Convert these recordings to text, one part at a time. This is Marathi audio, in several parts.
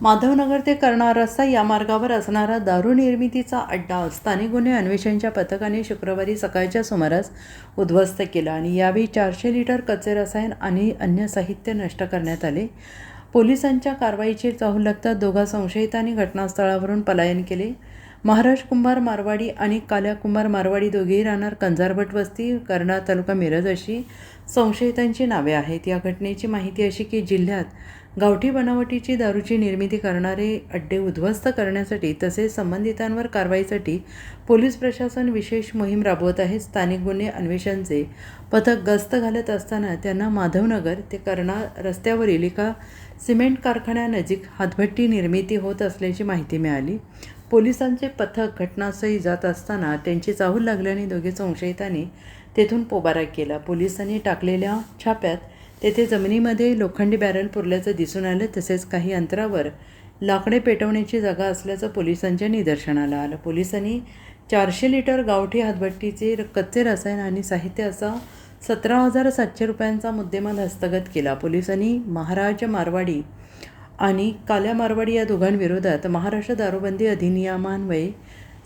माधवनगर ते कर्णा रस्ता या मार्गावर असणारा दारू निर्मितीचा अड्डा स्थानिक गुन्हे अन्वेषणच्या पथकाने शुक्रवारी सकाळच्या सुमारास उद्ध्वस्त केला आणि यावेळी 400 लिटर कच्चे रसायन आणि अन्य साहित्य नष्ट करण्यात आले। पोलिसांच्या कारवाईची चाहूल लागताच दोघा संशयितांनी घटनास्थळावरून पलायन केले। महाराज कुंभार मारवाडी आणि काल्या कुंभार मारवाडी दोघेही राहणार कंजारभट वस्ती, कर्णा तालुका मिरज अशी संशयितांची नावे आहेत। या घटनेची माहिती अशी की जिल्ह्यात गावठी बनावटीची दारूची निर्मिती करणारे अड्डे उद्ध्वस्त करण्यासाठी तसेच संबंधितांवर कारवाईसाठी पोलीस प्रशासन विशेष मोहीम राबवत आहे। स्थानिक गुन्हे अन्वेषणचे पथक गस्त घालत असताना त्यांना माधवनगर ते कर्णा रस्त्यावरील एका सिमेंट कारखान्यानजीक हातभट्टी निर्मिती होत असल्याची माहिती मिळाली। पोलिसांचे पथक घटनास्थळी जात असताना त्यांची चाहूल लागल्याने दोघे संशयितांनी तेथून पोबारा केला। पोलिसांनी टाकलेल्या छाप्यात तेथे जमिनीमध्ये लोखंडी बॅरल पुरल्याचं दिसून आलं, तसेच काही अंतरावर लाकडे पेटवण्याची जागा असल्याचं पोलिसांच्या निदर्शनाला आलं। पोलिसांनी 400 लिटर गावठी हातभट्टीचे कच्चे रसायन आणि साहित्य असा 17,700 रुपयांचा मुद्देमाल हस्तगत केला। पोलिसांनी महाराज मारवाडी आणि काल्या मारवाडी या दोघांविरोधात महाराष्ट्र दारूबंदी अधिनियमान्वये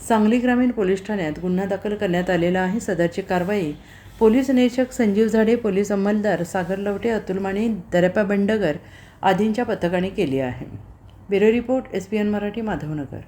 सांगली ग्रामीण पोलीस ठाण्यात गुन्हा दाखल करण्यात आलेला आहे। सदरची कारवाई पोलीस निरीक्षक संजीव झाडे, पोलीस अंमलदार सागर लवटे, अतुल माने, दर्यापा बंडगर आदींच्या पथकाने केली आहे। Bureau report, SBN Marathi, Madhavnagar.